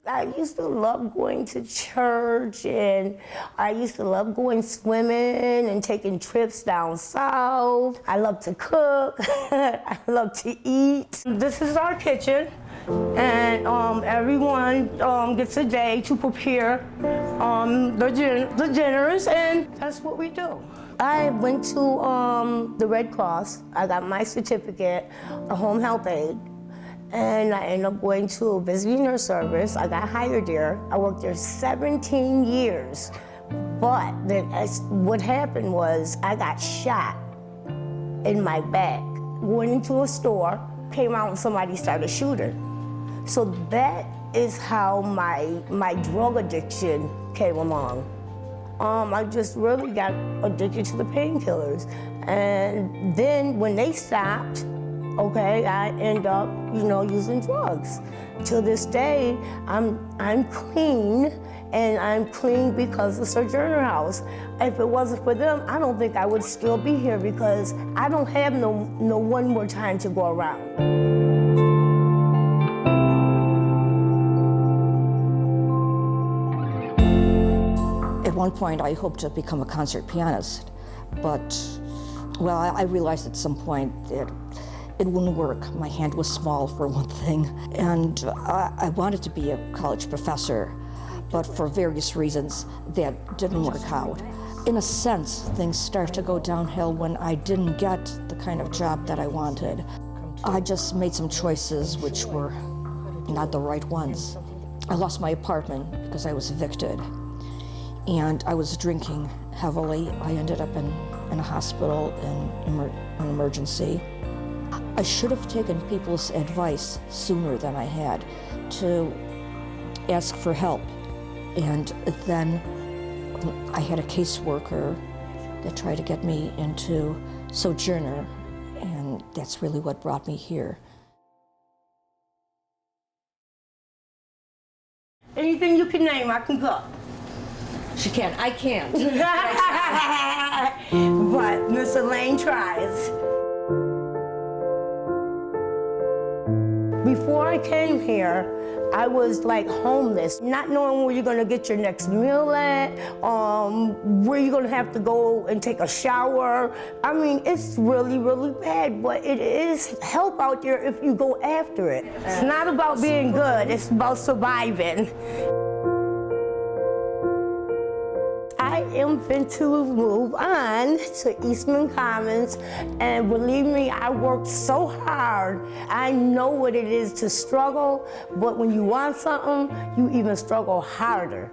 I used to love going to church, and I used to love going swimming and taking trips down south. I love to cook. I love to eat. This is our kitchen, and everyone gets a day to prepare the dinners, and that's what we do. I went to the Red Cross. I got my certificate, a home health aide. And I ended up going to a visiting nurse service. I got hired there. I worked there 17 years. But then what happened was I got shot in my back. Went into a store, came out and somebody started shooting. So that is how my drug addiction came along. I just really got addicted to the painkillers. And then when they stopped, okay, I end up, using drugs. To this day, I'm clean, and I'm clean because of Sojourner House. If it wasn't for them, I don't think I would still be here because I don't have no one more time to go around. At one point, I hoped to become a concert pianist, but, well, I realized at some point that it wouldn't work. My hand was small, for one thing, and I wanted to be a college professor, but for various reasons, that didn't work out. In a sense, things start to go downhill when I didn't get the kind of job that I wanted. I just made some choices which were not the right ones. I lost my apartment because I was evicted, and I was drinking heavily. I ended up in a hospital in an emergency. I should have taken people's advice sooner than I had to ask for help. And then I had a caseworker that tried to get me into Sojourner, and that's really what brought me here. Anything you can name, I can cook. She can't, I can't. But Miss Elaine tries. Before I came here, I was like homeless, not knowing where you're gonna get your next meal at, where you're gonna have to go and take a shower. I mean, it's really, really bad, but it is help out there if you go after it. It's not about being good, it's about surviving. I am fin to move on to Eastman Commons, and believe me, I worked so hard. I know what it is to struggle, but when you want something, you even struggle harder.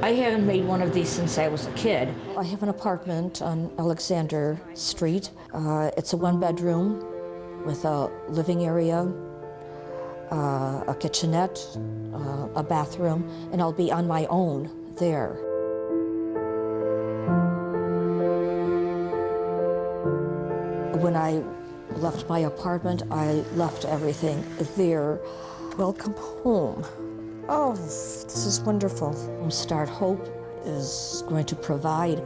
I haven't made one of these since I was a kid. I have an apartment on Alexander Street. It's a one-bedroom with a living area, a kitchenette, a bathroom, and I'll be on my own there. When I left my apartment, I left everything there. Welcome home. Oh, this is wonderful. Homestart Hope is going to provide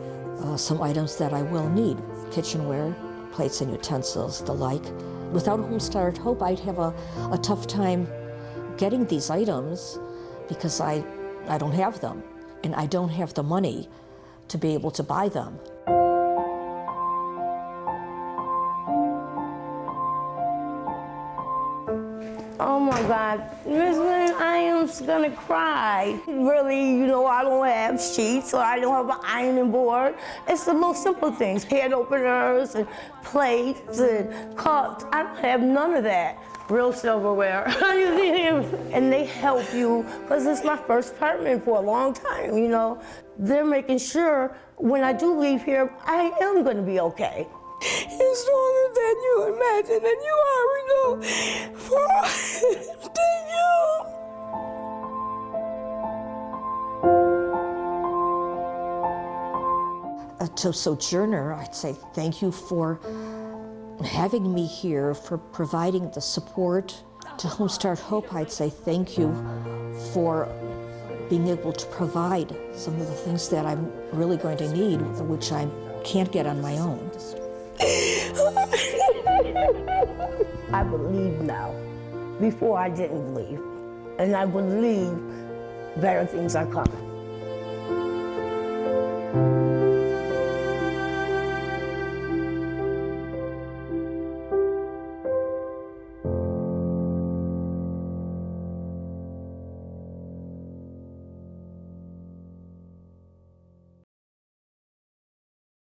some items that I will need. Kitchenware, plates and utensils, the like. Without Homestart Hope, I'd have a tough time getting these items because I don't have them, and I don't have the money to be able to buy them. Oh my God, Miss Lynn, I am gonna cry. Really, I don't have sheets, or I don't have an ironing board. It's the most simple things, head openers and plates and cups. I don't have none of that. Real silverware. And they help you, because it's my first apartment for a long time, They're making sure when I do leave here, I am gonna be okay. You're stronger than you imagine, and you are, Thank you. To Sojourner, I'd say thank you for having me here, for providing the support. To Homestart Hope, I'd say thank you for being able to provide some of the things that I'm really going to need, which I can't get on my own. I believe now. Before I didn't believe. And I believe better things are coming.